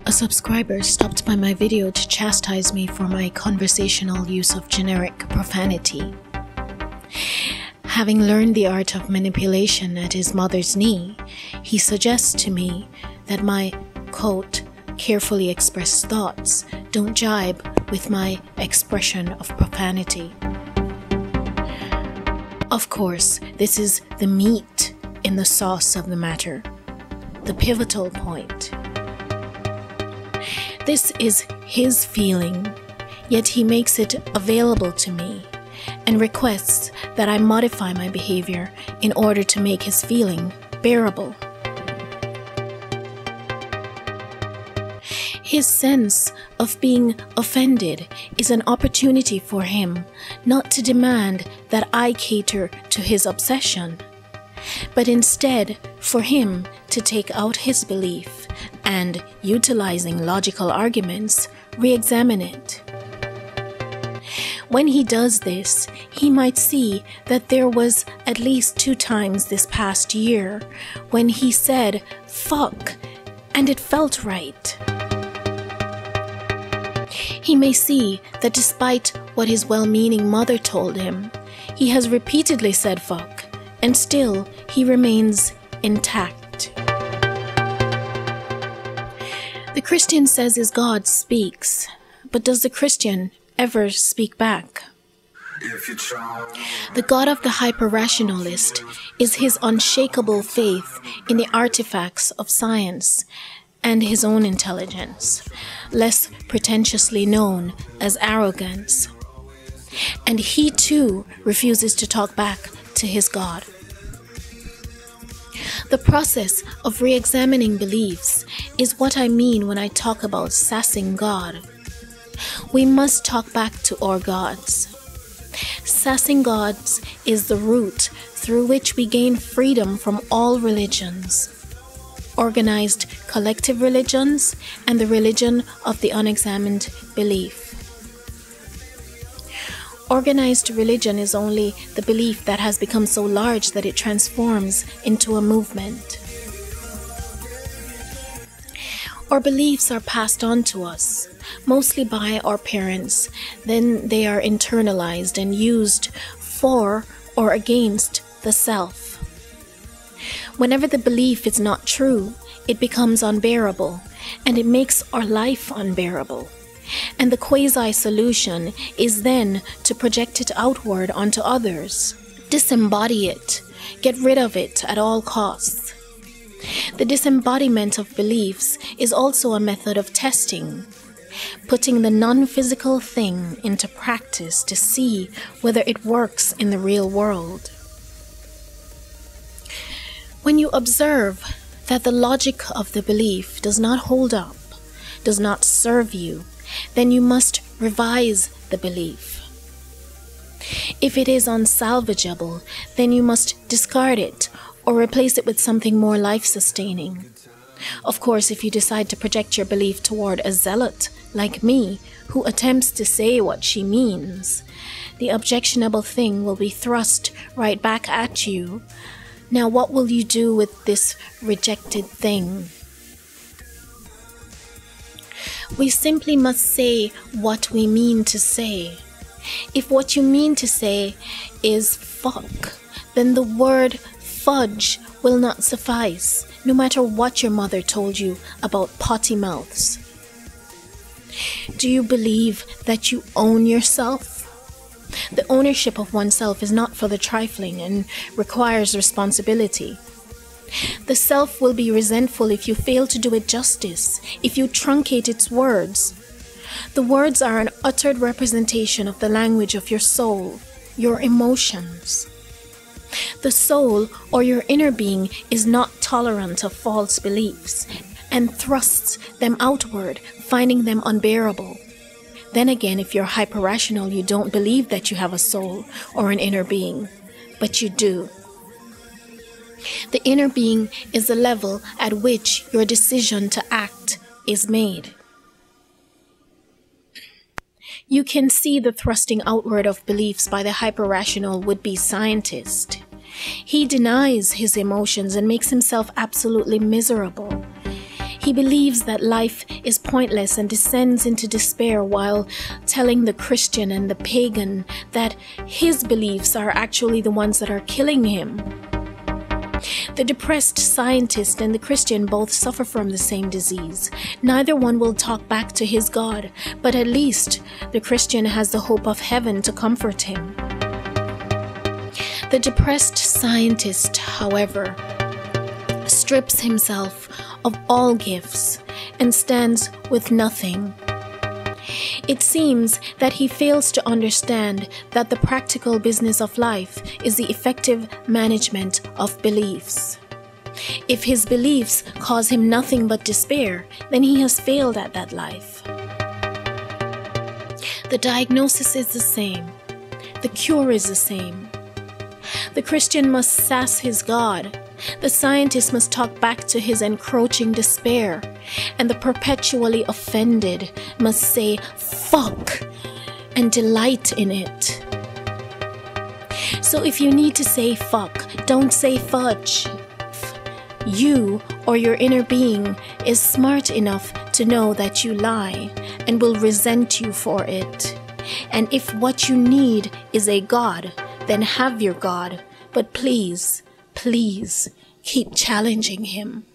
A subscriber stopped by my video to chastise me for my conversational use of generic profanity. Having learned the art of manipulation at his mother's knee, he suggests to me that my, quote, carefully expressed thoughts don't jibe with my expression of profanity. Of course, this is the meat in the sauce of the matter, the pivotal point. This is his feeling, yet he makes it available to me and requests that I modify my behavior in order to make his feeling bearable. His sense of being offended is an opportunity for him not to demand that I cater to his obsession, but instead for him to take out his belief and, utilizing logical arguments, re-examine it. When he does this, he might see that there was at least 2 times this past year when he said, "fuck," and it felt right. He may see that despite what his well-meaning mother told him, he has repeatedly said fuck, and still he remains intact. The Christian says his God speaks, but does the Christian ever speak back? The God of the hyper-rationalist is his unshakable faith in the artifacts of science and his own intelligence, less pretentiously known as arrogance. And he too refuses to talk back to his God. The process of re-examining beliefs is what I mean when I talk about sassing God. We must talk back to our gods. Sassing gods is the route through which we gain freedom from all religions, organized collective religions, and the religion of the unexamined belief. Organized religion is only the belief that has become so large that it transforms into a movement. Our beliefs are passed on to us, mostly by our parents. Then they are internalized and used for or against the self. Whenever the belief is not true, it becomes unbearable, and it makes our life unbearable. And the quasi-solution is then to project it outward onto others, disembody it, get rid of it at all costs. The disembodiment of beliefs is also a method of testing, putting the non-physical thing into practice to see whether it works in the real world. When you observe that the logic of the belief does not hold up, does not serve you, then you must revise the belief. If it is unsalvageable, then you must discard it or replace it with something more life-sustaining. Of course, if you decide to project your belief toward a zealot like me, who attempts to say what she means, the objectionable thing will be thrust right back at you. Now, what will you do with this rejected thing? We simply must say what we mean to say. If what you mean to say is fuck, then the word fudge will not suffice, no matter what your mother told you about potty mouths. Do you believe that you own yourself? The ownership of oneself is not for the trifling and requires responsibility. The self will be resentful if you fail to do it justice, if you truncate its words. The words are an uttered representation of the language of your soul, your emotions. The soul, or your inner being, is not tolerant of false beliefs and thrusts them outward, finding them unbearable. Then again, if you're hyper-rational, you don't believe that you have a soul or an inner being, but you do. The inner being is the level at which your decision to act is made. You can see the thrusting outward of beliefs by the hyper-rational would-be scientist. He denies his emotions and makes himself absolutely miserable. He He believes that life is pointless and descends into despair while telling the Christian and the pagan that his beliefs are actually the ones that are killing him. The depressed scientist and the Christian both suffer from the same disease. Neither one will talk back to his God, but at least the Christian has the hope of heaven to comfort him. The depressed scientist, however, strips himself of all gifts and stands with nothing. It seems that he fails to understand that the practical business of life is the effective management of beliefs. If his beliefs cause him nothing but despair, then he has failed at that life. The diagnosis is the same. The cure is the same. The Christian must sass his God. The scientist must talk back to his encroaching despair, and the perpetually offended must say fuck and delight in it. So if you need to say fuck, don't say fudge. You or your inner being is smart enough to know that you lie and will resent you for it. And if what you need is a God, then have your God, but please, please keep challenging him.